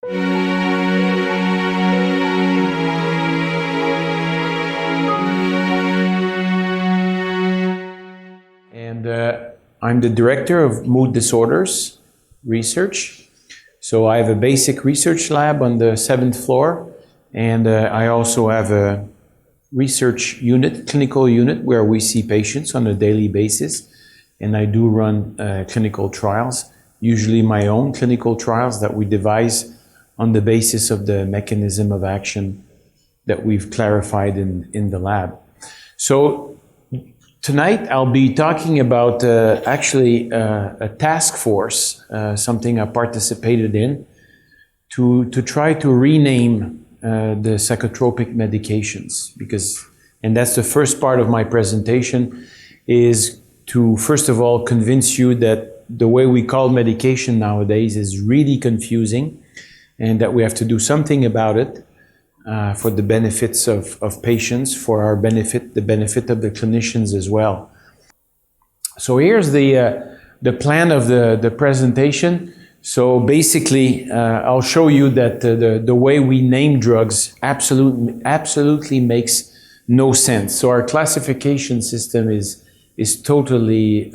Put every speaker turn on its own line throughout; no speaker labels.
And I'm the director of mood disorders research. So I have a basic research lab on the 7th floor, and I also have a research unit, clinical unit, where we see patients on a daily basis. And I do run clinical trials, usually my own clinical trials that we devise on the basis of the mechanism of action that we've clarified in the lab. So tonight I'll be talking about actually a task force, something I participated in, to try to rename the psychotropic medications, and that's the first part of my presentation, is to first of all convince you that the way we call medication nowadays is really confusing, and that we have to do something about it for the benefits of patients, for our benefit, the benefit of the clinicians as well. So here's the plan of the presentation. So basically, I'll show you that the way we name drugs absolutely makes no sense. So our classification system is totally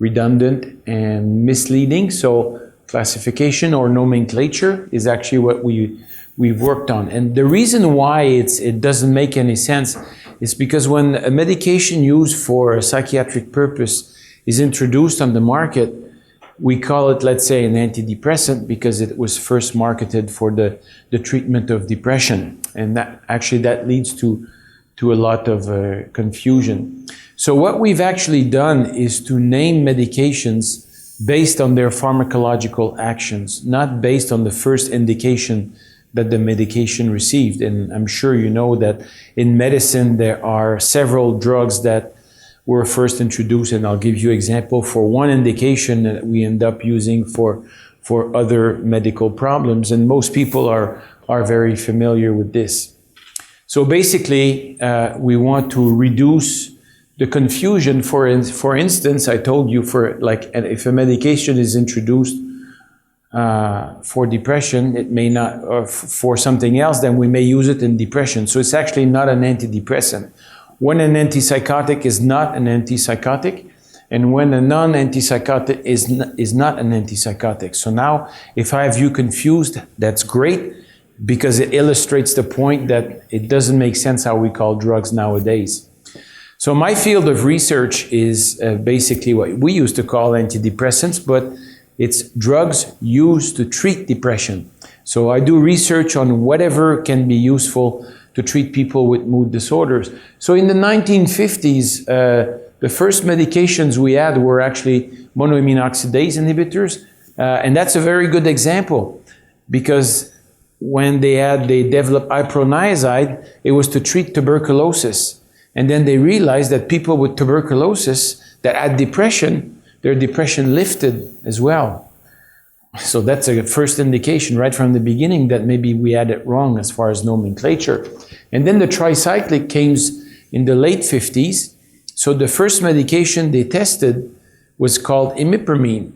redundant and misleading. So classification or nomenclature is actually what we've worked on. And the reason why it doesn't make any sense is because when a medication used for a psychiatric purpose is introduced on the market, we call it, let's say, an antidepressant because it was first marketed for the treatment of depression. And that leads to a lot of confusion. So what we've actually done is to name medications based on their pharmacological actions, not based on the first indication that the medication received. And I'm sure you know that in medicine there are several drugs that were first introduced, and I'll give you an example for one indication that we end up using for other medical problems, and most people are very familiar with this. So basically, we want to reduce the confusion. For instance, I told you if a medication is introduced for depression, it may not, or for something else, then we may use it in depression. So it's actually not an antidepressant. When an antipsychotic is not an antipsychotic, and when a non-antipsychotic is not an antipsychotic. So now, if I have you confused, that's great, because it illustrates the point that it doesn't make sense how we call drugs nowadays. So my field of research is basically what we used to call antidepressants, but it's drugs used to treat depression. So I do research on whatever can be useful to treat people with mood disorders. So in the 1950s, the first medications we had were actually monoamine oxidase inhibitors, and that's a very good example, because when they developed iproniazide, it was to treat tuberculosis. And then they realized that people with tuberculosis that had depression, their depression lifted as well. So that's a first indication right from the beginning that maybe we had it wrong as far as nomenclature. And then the tricyclic came in the late 50s. So the first medication they tested was called imipramine.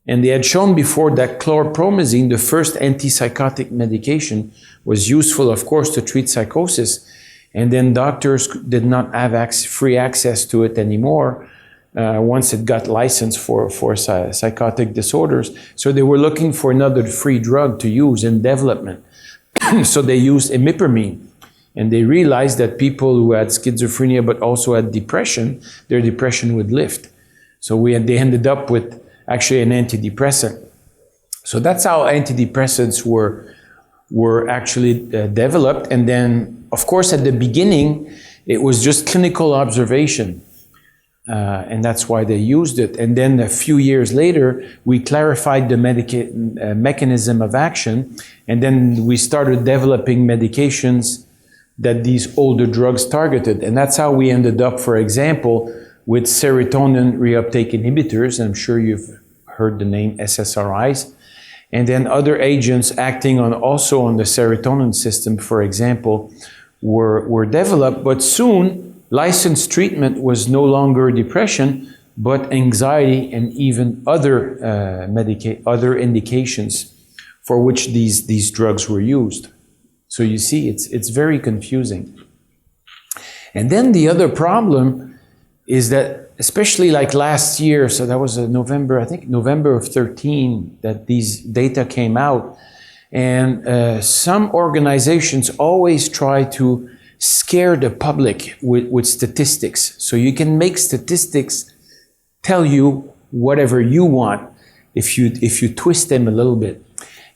And they had shown before that chlorpromazine, the first antipsychotic medication, was useful, of course, to treat psychosis. And then doctors did not have free access to it anymore once it got licensed for psychotic disorders. So they were looking for another free drug to use in development. So they used imipramine. And they realized that people who had schizophrenia but also had depression, their depression would lift. So they ended up with actually an antidepressant. So that's how antidepressants were actually developed. And then, of course, at the beginning, it was just clinical observation. And that's why they used it. And then a few years later, we clarified the mechanism of action. And then we started developing medications that these older drugs targeted. And that's how we ended up, for example, with serotonin reuptake inhibitors. I'm sure you've heard the name SSRIs. And then other agents acting also on the serotonin system, for example, were developed. But soon, licensed treatment was no longer depression, but anxiety and even other other indications for which these drugs were used. So you see, it's very confusing. And then the other problem is that, especially like last year, so that was November, I think November of 13, that these data came out. And some organizations always try to scare the public with statistics. So you can make statistics tell you whatever you want if you twist them a little bit.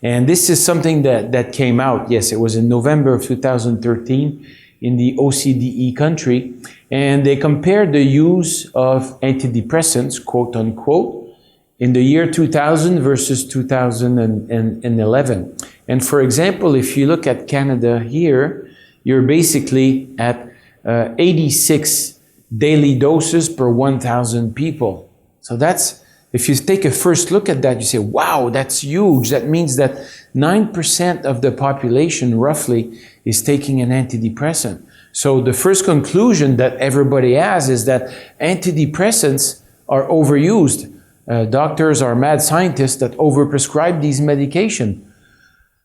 And this is something that came out, yes, it was in November of 2013 in the OCDE country, and they compared the use of antidepressants, quote unquote, in the year 2000 versus 2011. And for example, if you look at Canada here, you're basically at 86 daily doses per 1,000 people. So that's, if you take a first look at that, you say, wow, that's huge. That means that 9% of the population roughly is taking an antidepressant. So the first conclusion that everybody has is that antidepressants are overused. Doctors are mad scientists that overprescribe these medications.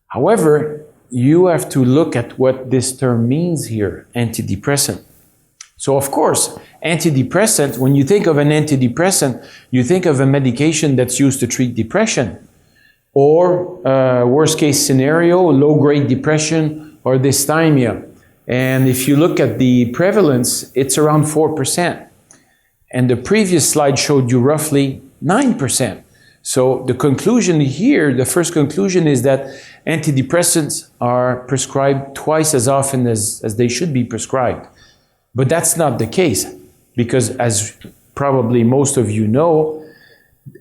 However, you have to look at what this term means here, antidepressant. So of course, antidepressant, when you think of an antidepressant, you think of a medication that's used to treat depression, or worst case scenario, low-grade depression or dysthymia. And if you look at the prevalence, it's around 4%. And the previous slide showed you roughly 9%. So the conclusion here, the first conclusion is that antidepressants are prescribed twice as often as they should be prescribed. But that's not the case, because as probably most of you know,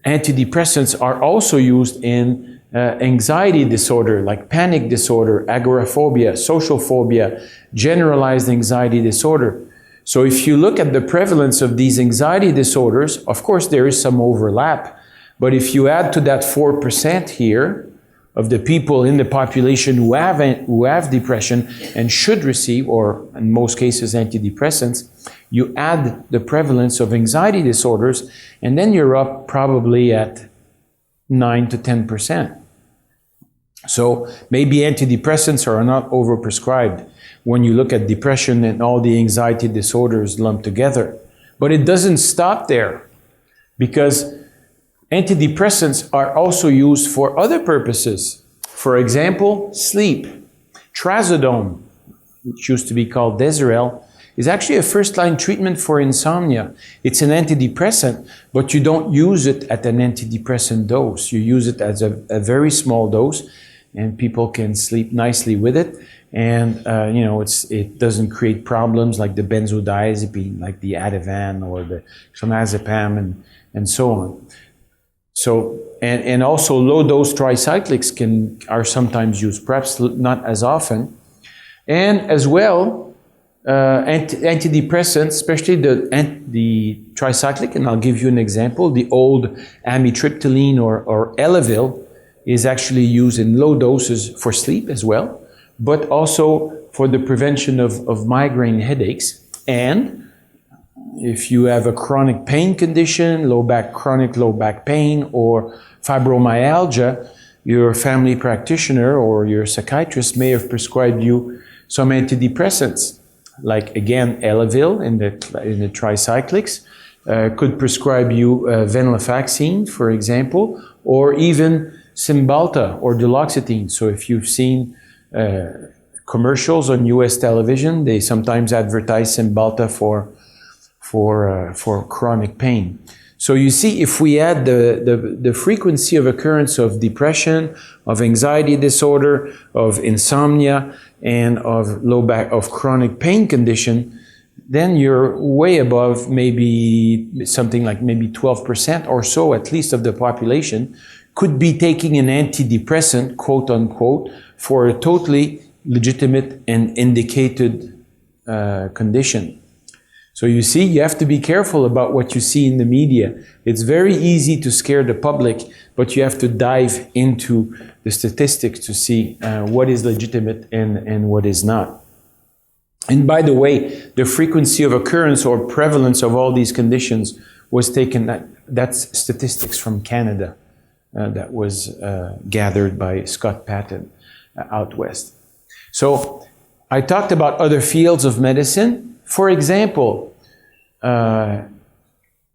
antidepressants are also used in anxiety disorder, like panic disorder, agoraphobia, social phobia, generalized anxiety disorder. So if you look at the prevalence of these anxiety disorders, of course there is some overlap, but if you add to that 4% here of the people in the population who have depression and should receive, or in most cases, antidepressants, you add the prevalence of anxiety disorders, and then you're up probably at 9 to 10%. So maybe antidepressants are not overprescribed when you look at depression and all the anxiety disorders lumped together. But it doesn't stop there, because antidepressants are also used for other purposes. For example, sleep. Trazodone, which used to be called Deserel, is actually a first-line treatment for insomnia. It's an antidepressant, but you don't use it at an antidepressant dose. You use it as a very small dose, and people can sleep nicely with it. And you know, it doesn't create problems like the benzodiazepine, like the Ativan or the clonazepam, and so on. So, and also low-dose tricyclics are sometimes used, perhaps not as often. And as well, antidepressants, especially the tricyclic, and I'll give you an example, the old Amitriptyline or Elavil is actually used in low doses for sleep as well, but also for the prevention of migraine headaches. And if you have a chronic pain condition, chronic low back pain, or fibromyalgia, your family practitioner or your psychiatrist may have prescribed you some antidepressants, like again Elavil in the tricyclics, could prescribe you venlafaxine, for example, or even Cymbalta or duloxetine. So if you've seen commercials on US television, they sometimes advertise Cymbalta for chronic pain. So you see, if we add the frequency of occurrence of depression, of anxiety disorder, of insomnia, and of chronic pain condition, then you're way above maybe something like maybe 12% or so, at least, of the population could be taking an antidepressant, quote unquote, for a totally legitimate and indicated condition. So you see, you have to be careful about what you see in the media. It's very easy to scare the public, but you have to dive into the statistics to see what is legitimate and what is not. And by the way, the frequency of occurrence or prevalence of all these conditions was taken, that's statistics from Canada that was gathered by Scott Patton out west. So I talked about other fields of medicine. For example, the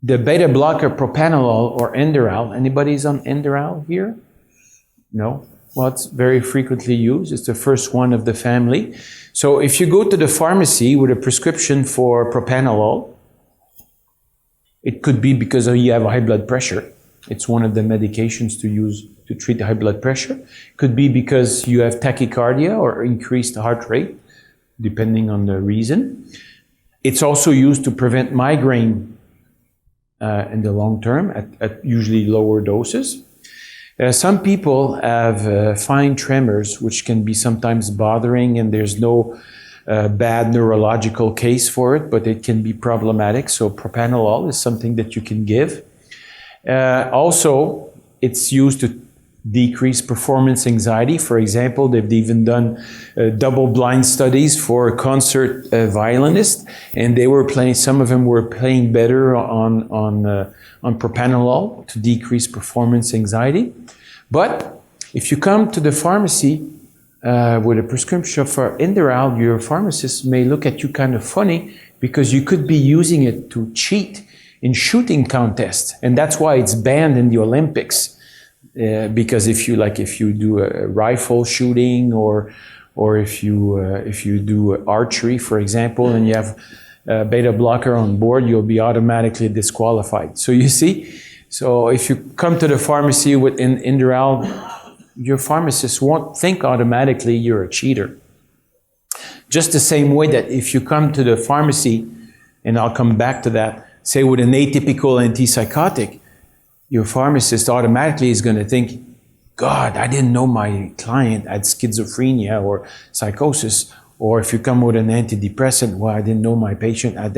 beta blocker propranolol or Enderal. Anybody's on Enderal here? No? Well, it's very frequently used. It's the first one of the family. So if you go to the pharmacy with a prescription for propranolol, it could be because you have high blood pressure. It's one of the medications to use to treat high blood pressure. It could be because you have tachycardia or increased heart rate, depending on the reason. It's also used to prevent migraine in the long term at usually lower doses. Some people have fine tremors, which can be sometimes bothering, and there's no bad neurological case for it, but it can be problematic. So propranolol is something that you can give. Also, it's used to decrease performance anxiety. For example, they've even done double-blind studies for concert violinists, and they were playing. Some of them were playing better on propranolol to decrease performance anxiety. But if you come to the pharmacy with a prescription for Enderal, your pharmacist may look at you kind of funny because you could be using it to cheat in shooting contests, and that's why it's banned in the Olympics. Because if you do a rifle shooting or if you do archery, for example, and you have a beta blocker on board, you'll be automatically disqualified. So you see, so if you come to the pharmacy with Enderal, your pharmacist won't think automatically you're a cheater. Just the same way that if you come to the pharmacy, and I'll come back to that, say with an atypical antipsychotic, your pharmacist automatically is going to think, God, I didn't know my client had schizophrenia or psychosis. Or if you come with an antidepressant, well, I didn't know my patient had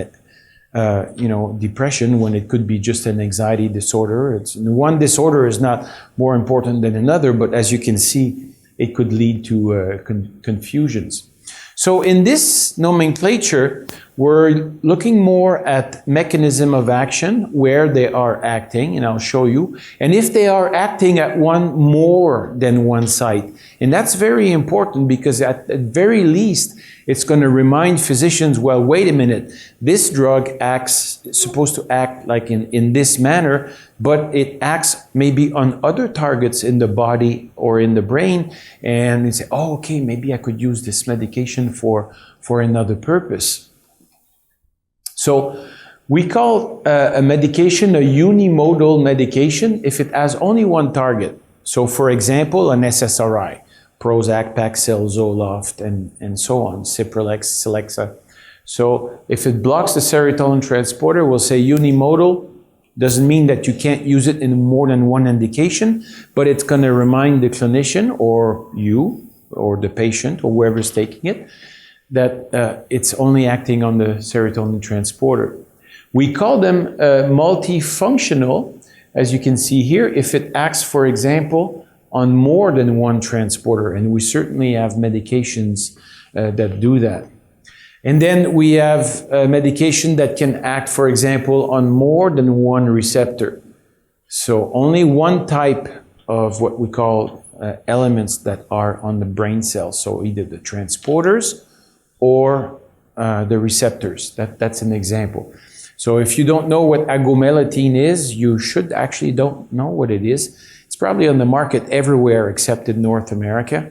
depression, when it could be just an anxiety disorder. One disorder is not more important than another, but as you can see, it could lead to confusions. So in this nomenclature, we're looking more at mechanism of action, where they are acting, and I'll show you. And if they are acting at more than one site. And that's very important because at the very least, it's going to remind physicians, well, wait a minute, this drug is supposed to act like in this manner, but it acts maybe on other targets in the body or in the brain. And you say, oh, okay, maybe I could use this medication for another purpose. So we call a medication a unimodal medication if it has only one target. So for example, an SSRI, Prozac, Paxil, Zoloft, and so on, Cipralex, Celexa. So if it blocks the serotonin transporter, we'll say unimodal. Doesn't mean that you can't use it in more than one indication, but it's going to remind the clinician or you or the patient or whoever's taking it that it's only acting on the serotonin transporter. We call them multifunctional, as you can see here, if it acts, for example, on more than one transporter, and we certainly have medications that do that. And then we have medication that can act, for example, on more than one receptor. So only one type of what we call elements that are on the brain cells, so either the transporters or the receptors. That's an example. So if you don't know what agomelatine is, you should actually don't know what it is. It's probably on the market everywhere except in North America.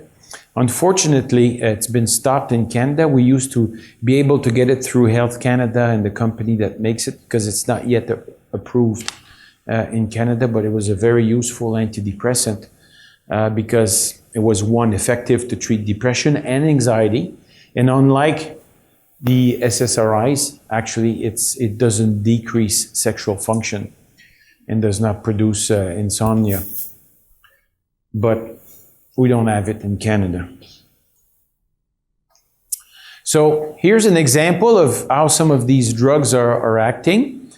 Unfortunately, it's been stopped in Canada. We used to be able to get it through Health Canada and the company that makes it, because it's not yet approved in Canada, but it was a very useful antidepressant because it was, one, effective to treat depression and anxiety. And unlike the SSRIs, actually, it doesn't decrease sexual function and does not produce insomnia. But we don't have it in Canada. So here's an example of how some of these drugs are acting.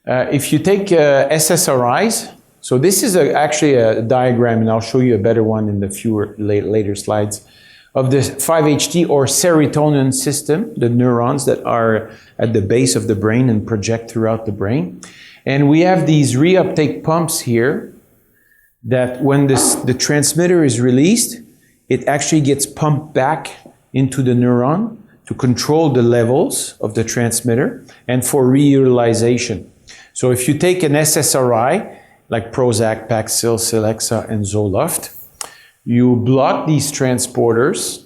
If you take SSRIs, so this is actually a diagram, and I'll show you a better one in the later slides, of the 5-HT or serotonin system, the neurons that are at the base of the brain and project throughout the brain. And we have these reuptake pumps here that when the transmitter is released, it actually gets pumped back into the neuron to control the levels of the transmitter and for reutilization. So if you take an SSRI, like Prozac, Paxil, Celexa, and Zoloft, you block these transporters,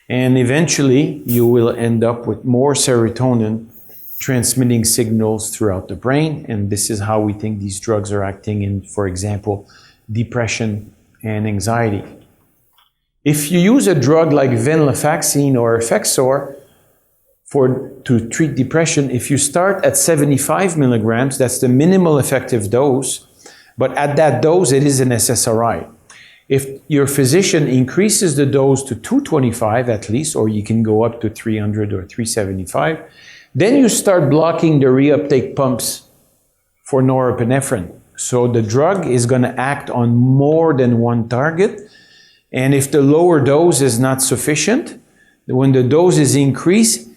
and eventually you will end up with more serotonin transmitting signals throughout the brain, and this is how we think these drugs are acting in, for example, depression and anxiety. If you use a drug like venlafaxine or Effexor to treat depression, if you start at 75 milligrams, that's the minimal effective dose, but at that dose it is an SSRI. If your physician increases the dose to 225 at least, or you can go up to 300 or 375, then you start blocking the reuptake pumps for norepinephrine. So the drug is going to act on more than one target, and if the lower dose is not sufficient, when the dose is increased,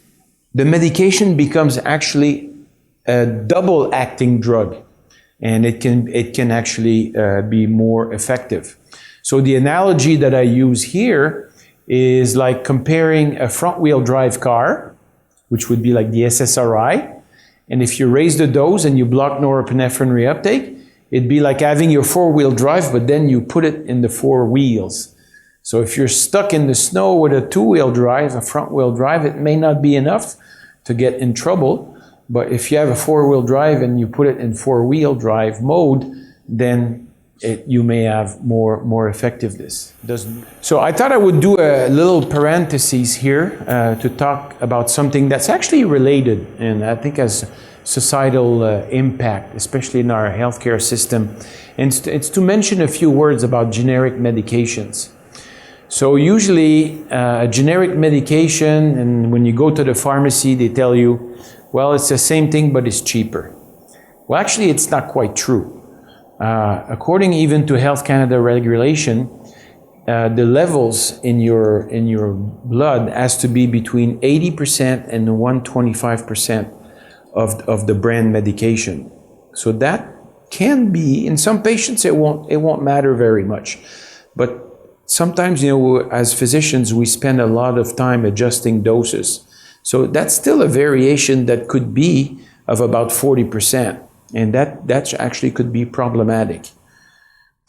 the medication becomes actually a double-acting drug, and it can actually be more effective. So the analogy that I use here is like comparing a front-wheel drive car, which would be like the SSRI, and if you raise the dose and you block norepinephrine reuptake, it'd be like having your four-wheel drive, but then you put it in the four wheels. So if you're stuck in the snow with a two-wheel drive, a front-wheel drive, it may not be enough to get in trouble, but if you have a four-wheel drive and you put it in four-wheel drive mode, then you may have more effectiveness. So I thought I would do a little parenthesis here to talk about something that's actually related and I think has societal impact, especially in our healthcare system. And it's to mention a few words about generic medications. So usually a generic medication, and when you go to the pharmacy, they tell you, well, it's the same thing, but it's cheaper. Well, actually, it's not quite true. According even to Health Canada regulation, the levels in your blood has to be between 80% and 125% of the brand medication. So that can be, in some patients it won't matter very much. But sometimes, as physicians, we spend a lot of time adjusting doses. So that's still a variation that could be of about 40%. And that actually could be problematic.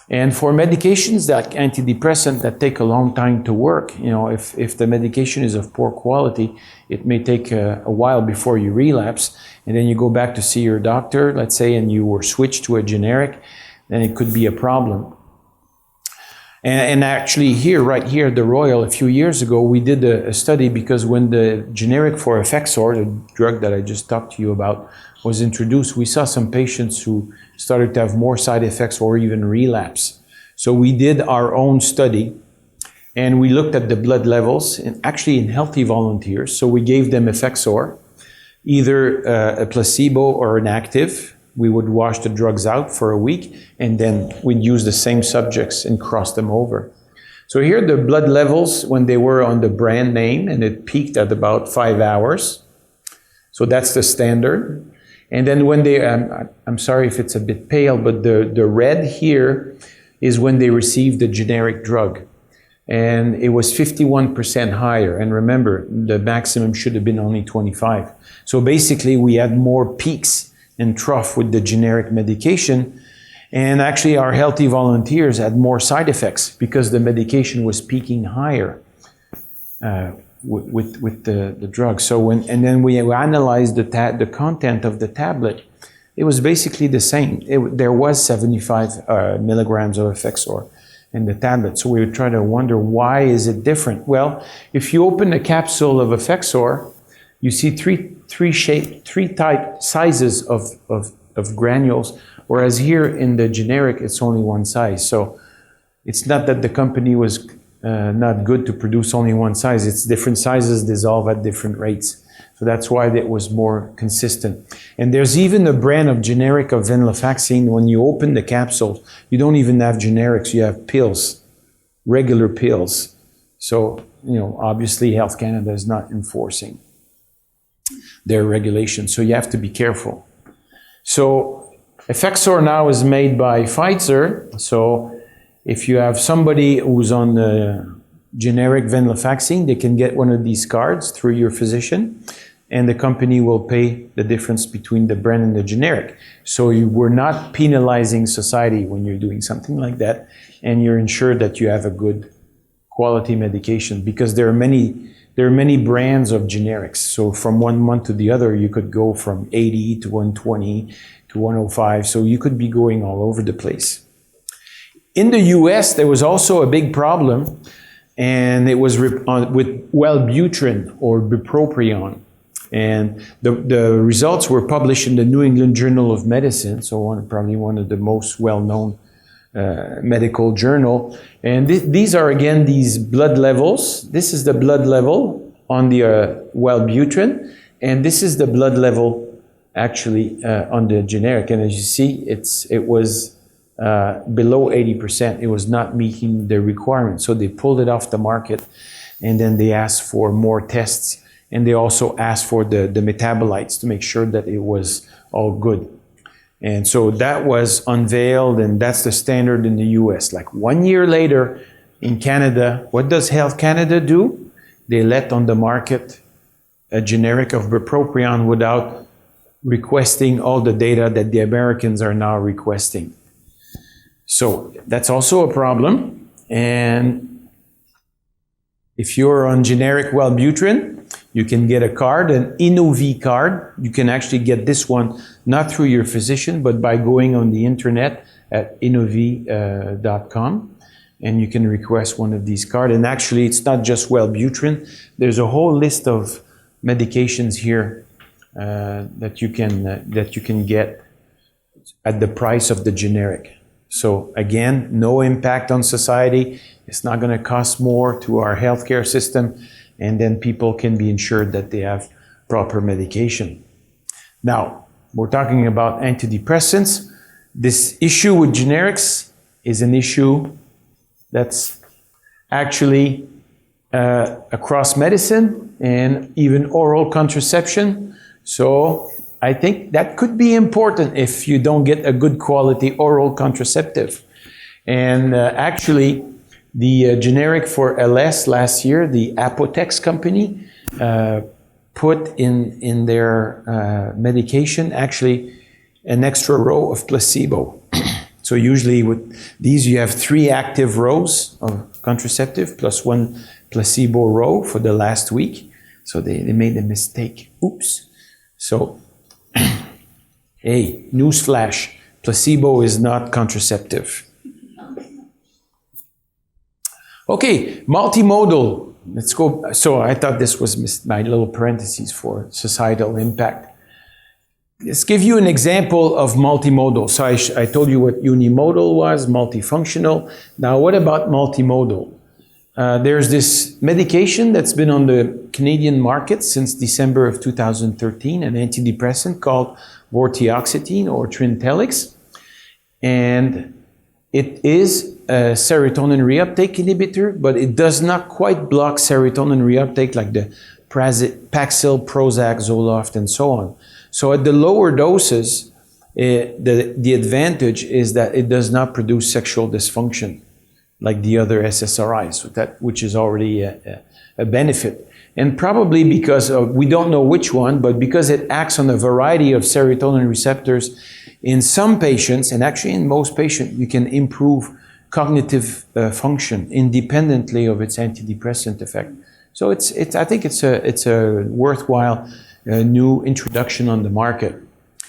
And for medications like antidepressant that take a long time to work, if the medication is of poor quality, it may take a while before you relapse, and then you go back to see your doctor, let's say, and you were switched to a generic, then it could be a problem. And actually right here at the Royal, a few years ago, we did a study because when the generic for Effexor, the drug that I just talked to you about, was introduced, we saw some patients who started to have more side effects or even relapse. So we did our own study and we looked at the blood levels actually in healthy volunteers. So we gave them Effexor, either a placebo or an active. We would wash the drugs out for a week and then we'd use the same subjects and cross them over. So here are the blood levels when they were on the brand name, and it peaked at about 5 hours. So that's the standard. And then when they, I'm sorry if it's a bit pale, but the red here is when they received the generic drug. And it was 51% higher. And remember, the maximum should have been only 25. So basically we had more peaks and trough with the generic medication. And actually our healthy volunteers had more side effects because the medication was peaking higher with the drug. So and then we analyzed the content of the tablet. It was basically the same. There was 75 milligrams of Effexor in the tablet. So we would try to wonder, why is it different? Well, if you open a capsule of Effexor, you see three type sizes of granules, whereas here in the generic, it's only one size. So it's not that the company was not good to produce only one size. It's different sizes dissolve at different rates. So that's why it was more consistent. And there's even a brand of generic of venlafaxine. When you open the capsule, you don't even have generics, you have pills, regular pills. So, obviously Health Canada is not enforcing their regulations. So you have to be careful. So Effexor now is made by Pfizer, so if you have somebody who's on the generic venlafaxine, they can get one of these cards through your physician, and the company will pay the difference between the brand and the generic. So we're not penalizing society when you're doing something like that, and you're ensured that you have a good quality medication, because there are many brands of generics. So from one month to the other, you could go from 80 to 120 to 105. So you could be going all over the place. In the US, there was also a big problem, and it was with Wellbutrin or Bupropion. And the results were published in the New England Journal of Medicine, so probably one of the most well-known medical journal. And these are, again, these blood levels. This is the blood level on the Wellbutrin, and this is the blood level actually on the generic. And as you see, it was below 80%. It was not meeting the requirement. So they pulled it off the market, and then they asked for more tests. And they also asked for the metabolites to make sure that it was all good. And so that was unveiled, and that's the standard in the US. Like 1 year later in Canada, what does Health Canada do? They let on the market a generic of Bupropion without requesting all the data that the Americans are now requesting. So that's also a problem. And if you're on generic Wellbutrin, you can get a card, an Innov card. You can actually get this one not through your physician, but by going on the internet at innov.com, and you can request one of these cards. And actually, it's not just Wellbutrin. There's a whole list of medications here that you can get at the price of the generic. So again, no impact on society. It's not going to cost more to our healthcare system. And then people can be ensured that they have proper medication. Now, we're talking about antidepressants. This issue with generics is an issue that's actually across medicine and even oral contraception. So I think that could be important if you don't get a good quality oral contraceptive. And actually, the generic for LS last year, the Apotex company, put in their medication actually an extra row of placebo. So usually with these you have 3 active rows of contraceptive plus 1 placebo row for the last week. So they made a mistake. Oops. So, hey, newsflash, placebo is not contraceptive. Okay, multimodal. Let's go. So I thought this was my little parentheses for societal impact. Let's give you an example of multimodal. So I told you what unimodal was, multifunctional. Now what about multimodal? There's this medication that's been on the Canadian market since December of 2013, an antidepressant called vortioxetine or Trintellix. And it is a serotonin reuptake inhibitor, but it does not quite block serotonin reuptake like the Paxil, Prozac, Zoloft, and so on. So at the lower doses, the advantage is that it does not produce sexual dysfunction like the other SSRIs, which is already a benefit. And probably because we don't know which one, but because it acts on a variety of serotonin receptors, in some patients, and actually in most patients, you can improve cognitive function independently of its antidepressant effect. So I think it's a worthwhile new introduction on the market.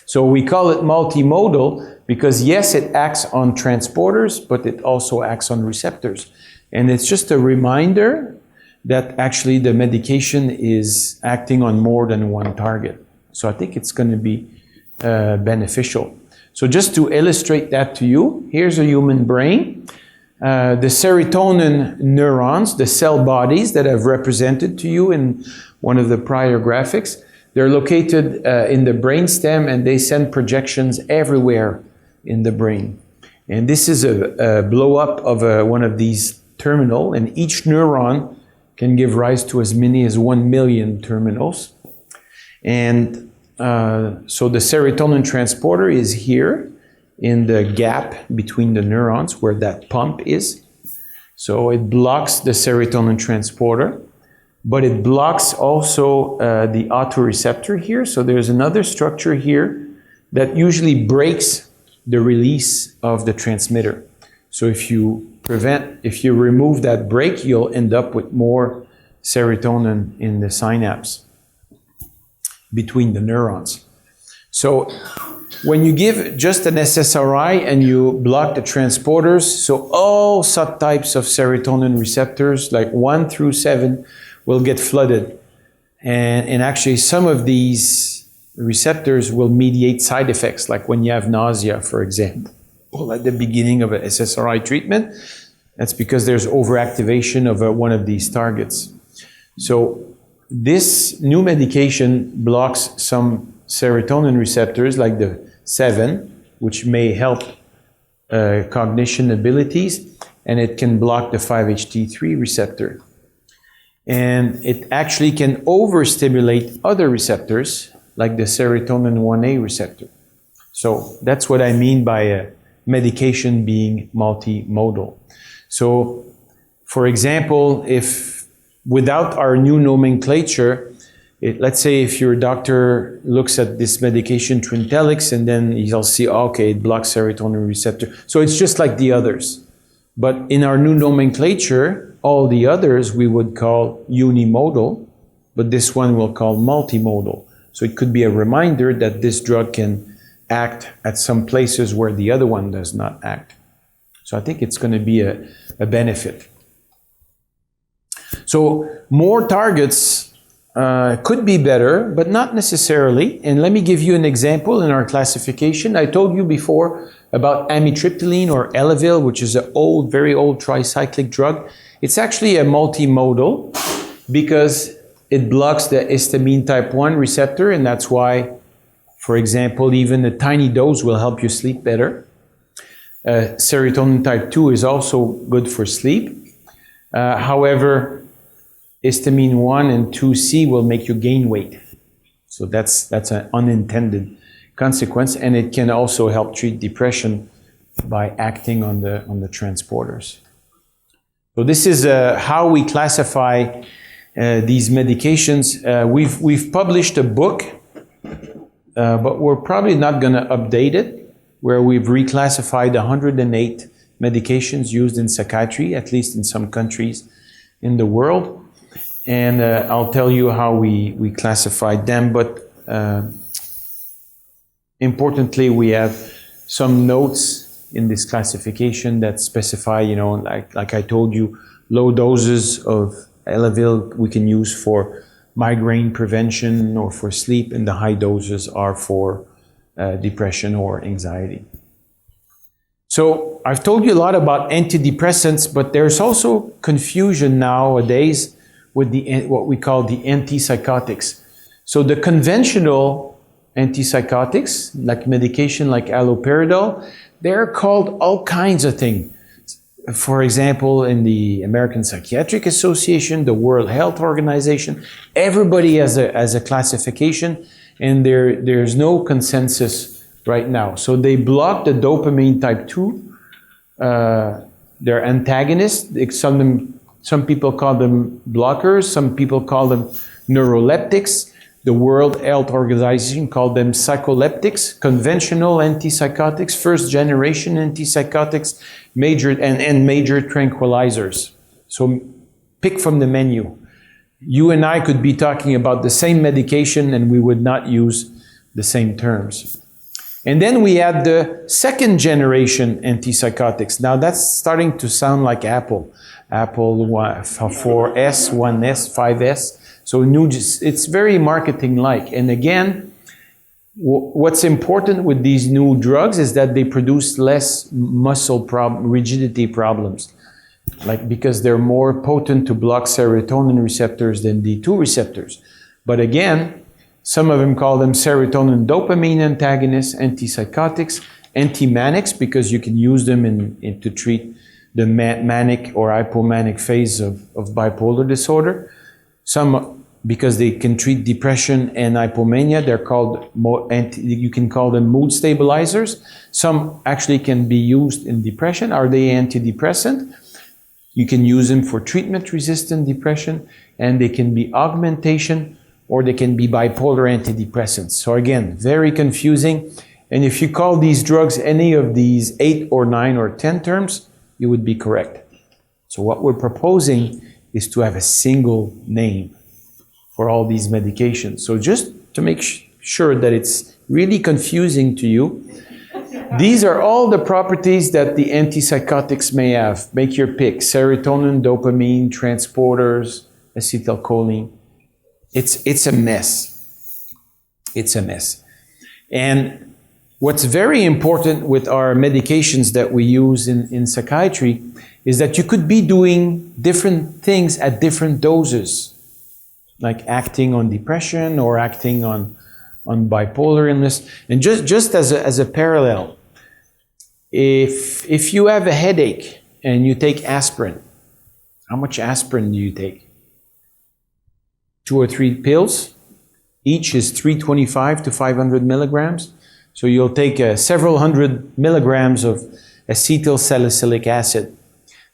So we call it multimodal because yes, it acts on transporters, but it also acts on receptors. And it's just a reminder that actually the medication is acting on more than one target. So I think it's going to be beneficial. So just to illustrate that to you, here's a human brain. The serotonin neurons, the cell bodies that I've represented to you in one of the prior graphics, they're located in the brainstem, and they send projections everywhere in the brain. And this is a blow-up of one of these terminal, and each neuron can give rise to as many as 1 million terminals. And so the serotonin transporter is here, in the gap between the neurons where that pump is. So it blocks the serotonin transporter, but it blocks also the autoreceptor here. So there's another structure here that usually breaks the release of the transmitter. So if you remove that break, you'll end up with more serotonin in the synapse between the neurons. So when you give just an SSRI and you block the transporters, so all subtypes of serotonin receptors, like 1 through 7, will get flooded. And actually some of these receptors will mediate side effects, like when you have nausea, for example, at the beginning of an SSRI treatment. That's because there's overactivation of one of these targets. So this new medication blocks some serotonin receptors, like the 7, which may help cognition abilities, and it can block the 5-HT3 receptor. And it actually can overstimulate other receptors, like the serotonin 1A receptor. So that's what I mean by a medication being multimodal. So, for example, if without our new nomenclature, let's say if your doctor looks at this medication Trintellix and then he'll see, okay, it blocks serotonin receptor. So it's just like the others. But in our new nomenclature, all the others we would call unimodal, but this one we'll call multimodal. So it could be a reminder that this drug can act at some places where the other one does not act. So I think it's going to be a benefit. So more targets could be better, but not necessarily. And let me give you an example in our classification. I told you before about Amitriptyline or Elavil, which is an old, very old tricyclic drug. It's actually a multimodal because it blocks the histamine type 1 receptor, and that's why, for example, even a tiny dose will help you sleep better. Serotonin type 2 is also good for sleep. However, histamine 1 and 2C will make you gain weight. So that's an unintended consequence, and it can also help treat depression by acting on the transporters. So this is how we classify these medications. We've published a book, but we're probably not going to update it, where we've reclassified 108 medications used in psychiatry, at least in some countries in the world. And I'll tell you how we classified them, but importantly, we have some notes in this classification that specify, like I told you, low doses of Elavil we can use for migraine prevention or for sleep, and the high doses are for depression or anxiety. So I've told you a lot about antidepressants, but there's also confusion nowadays with what we call the antipsychotics. So the conventional antipsychotics, like medication like Haloperidol, they're called all kinds of things. For example, in the American Psychiatric Association, the World Health Organization, everybody has a classification, and there's no consensus right now. So they block the dopamine type 2. They're antagonists. Some people call them blockers. Some people call them neuroleptics. The World Health Organization called them psycholeptics, conventional antipsychotics, first generation antipsychotics, major tranquilizers. So pick from the menu. You and I could be talking about the same medication and we would not use the same terms. And then we had the second generation antipsychotics. Now that's starting to sound like Apple. Apple 4S, 1S, 5S. So it's very marketing-like. And again, what's important with these new drugs is that they produce less muscle rigidity problems, because they're more potent to block serotonin receptors than D2 receptors. But again, some of them call them serotonin dopamine antagonists, antipsychotics, antimanics, because you can use them to treat the manic or hypomanic phase of bipolar disorder. Some because they can treat depression and hypomania. They're called, you can call them mood stabilizers. Some actually can be used in depression. Are they antidepressant? You can use them for treatment-resistant depression, and they can be augmentation, or they can be bipolar antidepressants. So again, very confusing. And if you call these drugs any of these 8 or 9 or 10 terms, you would be correct. So what we're proposing is to have a single name for all these medications. So just to make sure that it's really confusing to you, these are all the properties that the antipsychotics may have. Make your pick: serotonin, dopamine, transporters, acetylcholine. It's a mess. It's a mess. And what's very important with our medications that we use in psychiatry is that you could be doing different things at different doses, like acting on depression or acting on bipolar illness. And just as a parallel, if you have a headache and you take aspirin, how much aspirin do you take? 2 or 3 pills. Each is 325 to 500 milligrams. So you'll take several hundred milligrams of acetylsalicylic acid.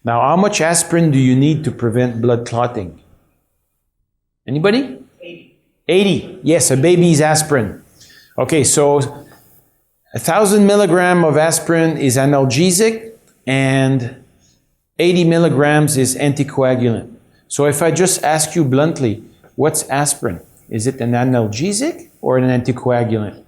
Now, how much aspirin do you need to prevent blood clotting? Anybody? 80. 80. Yes, a baby's aspirin. Okay, so 1,000 milligrams of aspirin is analgesic, and 80 milligrams is anticoagulant. So if I just ask you bluntly, what's aspirin? Is it an analgesic or an anticoagulant?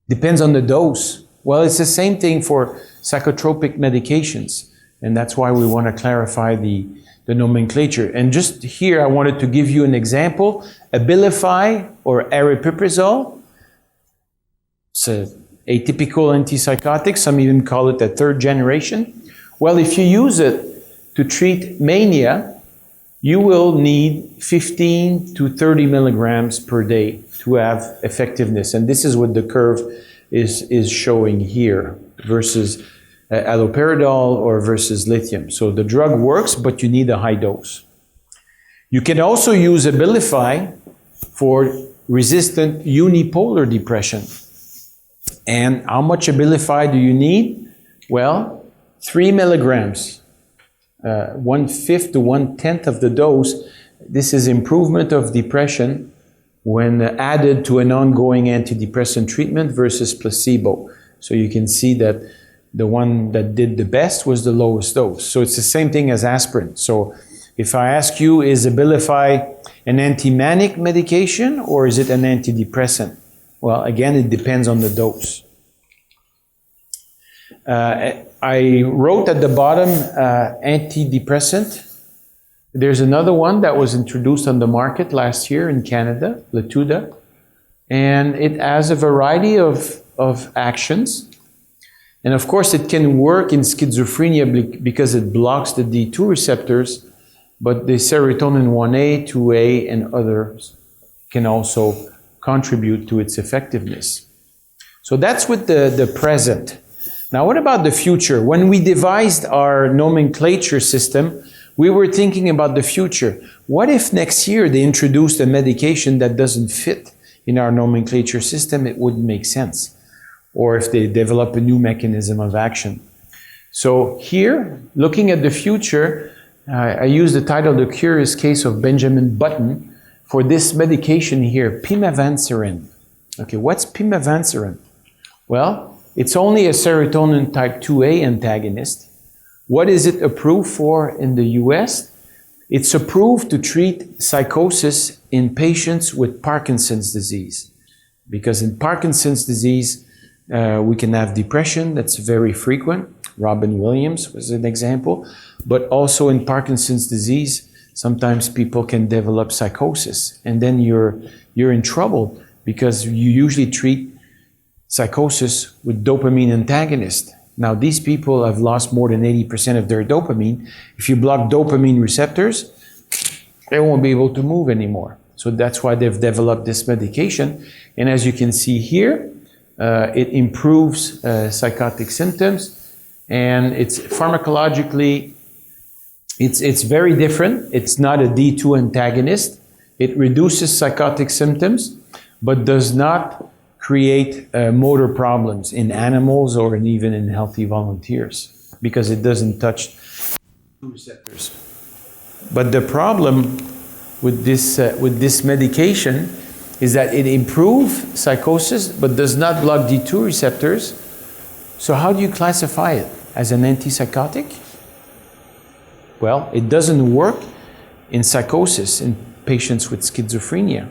Depends on the dose. Well, it's the same thing for psychotropic medications, and that's why we want to clarify the nomenclature. And just here, I wanted to give you an example. Abilify or Aripiprazole. It's an atypical antipsychotic. Some even call it a 3rd generation. Well, if you use it to treat mania, you will need 15 to 30 milligrams per day to have effectiveness. And this is what the curve is showing here versus Haloperidol or versus Lithium. So the drug works, but you need a high dose. You can also use Abilify for resistant unipolar depression. And how much Abilify do you need? Well, 3 milligrams. 1/5 to 1/10 of the dose. This is improvement of depression when added to an ongoing antidepressant treatment versus placebo. So you can see that the one that did the best was the lowest dose. So it's the same thing as aspirin. So if I ask you, is Abilify an anti-manic medication or is it an antidepressant? Well, again, it depends on the dose. I wrote at the bottom antidepressant. There's another one that was introduced on the market last year in Canada, Latuda, and it has a variety of actions. And of course, it can work in schizophrenia because it blocks the D2 receptors, but the serotonin 1A, 2A, and others can also contribute to its effectiveness. So that's with the present. Now, what about the future? When we devised our nomenclature system, we were thinking about the future. What if next year they introduced a medication that doesn't fit in our nomenclature system? It wouldn't make sense. Or if they develop a new mechanism of action. So here, looking at the future, I use the title, The Curious Case of Benjamin Button, for this medication here, Pimavanserin. Okay, what's Pimavanserin? Well, it's only a serotonin type 2A antagonist. What is it approved for in the US? It's approved to treat psychosis in patients with Parkinson's disease. Because in Parkinson's disease, we can have depression that's very frequent. Robin Williams was an example. But also in Parkinson's disease, sometimes people can develop psychosis. And then you're in trouble because you usually treat psychosis with dopamine antagonist. Now, these people have lost more than 80% of their dopamine. If you block dopamine receptors, they won't be able to move anymore. So that's why they've developed this medication. And as you can see here, it improves psychotic symptoms, and it's pharmacologically, it's very different. It's not a D2 antagonist. It reduces psychotic symptoms, but does not create motor problems in animals or even in healthy volunteers, because it doesn't touch receptors. But the problem with this medication is that it improves psychosis, but does not block D2 receptors. So how do you classify it? As an antipsychotic? Well, it doesn't work in psychosis in patients with schizophrenia.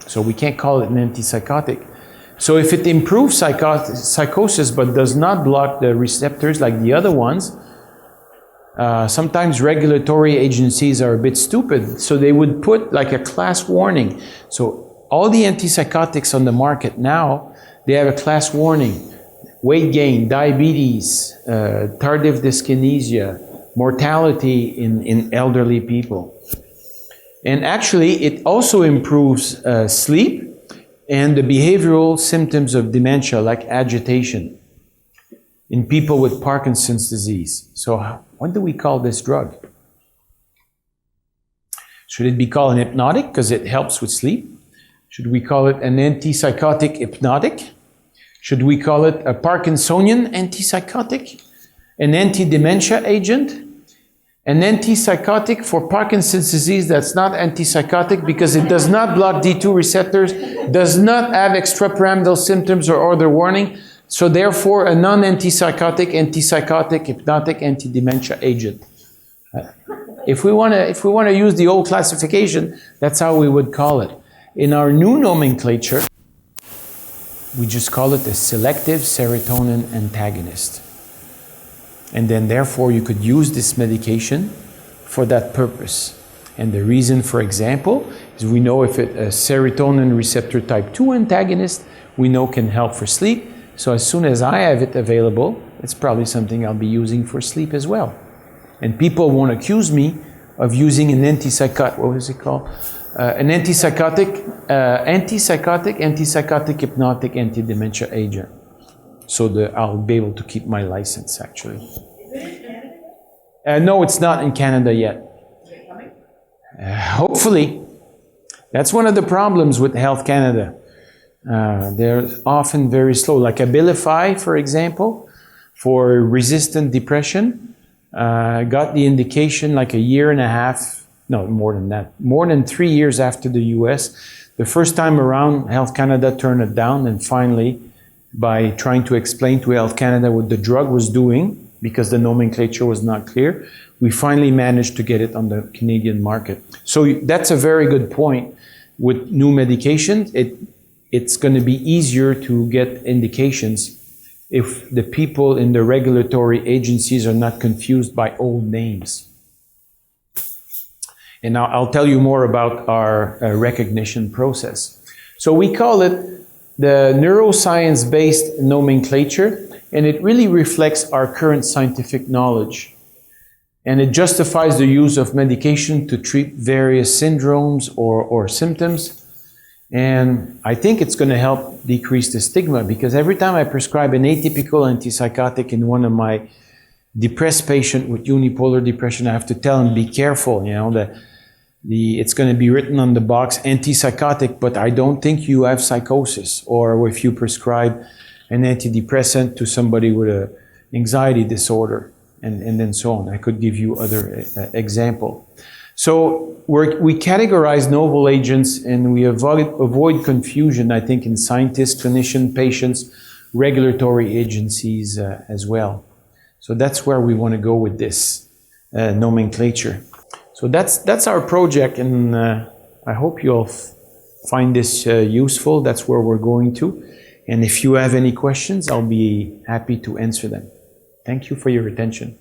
So we can't call it an antipsychotic. So if it improves psychosis but does not block the receptors like the other ones, sometimes regulatory agencies are a bit stupid. So they would put like a class warning. So all the antipsychotics on the market now, they have a class warning. Weight gain, diabetes, tardive dyskinesia, mortality in elderly people. And actually, it also improves sleep and the behavioral symptoms of dementia, like agitation, in people with Parkinson's disease. So what do we call this drug? Should it be called an hypnotic because it helps with sleep? Should we call it an antipsychotic hypnotic? Should we call it a Parkinsonian antipsychotic? An anti-dementia agent? An antipsychotic for Parkinson's disease that's not antipsychotic because it does not block D2 receptors, does not have extrapyramidal symptoms or other warning, so therefore a non-antipsychotic, antipsychotic, hypnotic, anti-dementia agent. If we want to use the old classification, that's how we would call it. In our new nomenclature, we just call it a selective serotonin antagonist. And then therefore you could use this medication for that purpose. And the reason, for example, is we know if it's a serotonin receptor type 2 antagonist, we know can help for sleep. So as soon as I have it available, it's probably something I'll be using for sleep as well. And people won't accuse me of using an antipsychotic, what was it called? An antipsychotic, antipsychotic, hypnotic, anti-dementia agent. So I'll be able to keep my license, actually.
Is it in Canada?
No, it's not in Canada yet.
Is it coming?
Hopefully. That's one of the problems with Health Canada. They're often very slow. Like Abilify, for example, for resistant depression, got the indication like a year and a half, no, more than that, more than 3 years after the US. The first time around, Health Canada turned it down, and finally, by trying to explain to Health Canada what the drug was doing, because the nomenclature was not clear, we finally managed to get it on the Canadian market. So that's a very good point. With new medications, it's going to be easier to get indications if the people in the regulatory agencies are not confused by old names. And now I'll tell you more about our recognition process. So we call it the neuroscience-based nomenclature, and it really reflects our current scientific knowledge. And it justifies the use of medication to treat various syndromes or symptoms. And I think it's going to help decrease the stigma, because every time I prescribe an atypical antipsychotic in one of my depressed patients with unipolar depression, I have to tell them, be careful, you know, it's going to be written on the box, antipsychotic, but I don't think you have psychosis. Or if you prescribe an antidepressant to somebody with an anxiety disorder, and then so on. I could give you other example. So we categorize novel agents, and we avoid confusion, I think, in scientists, clinicians, patients, regulatory agencies as well. So that's where we want to go with this nomenclature. So that's our project, and I hope you'll find this useful. That's where we're going to. And if you have any questions, I'll be happy to answer them. Thank you for your attention.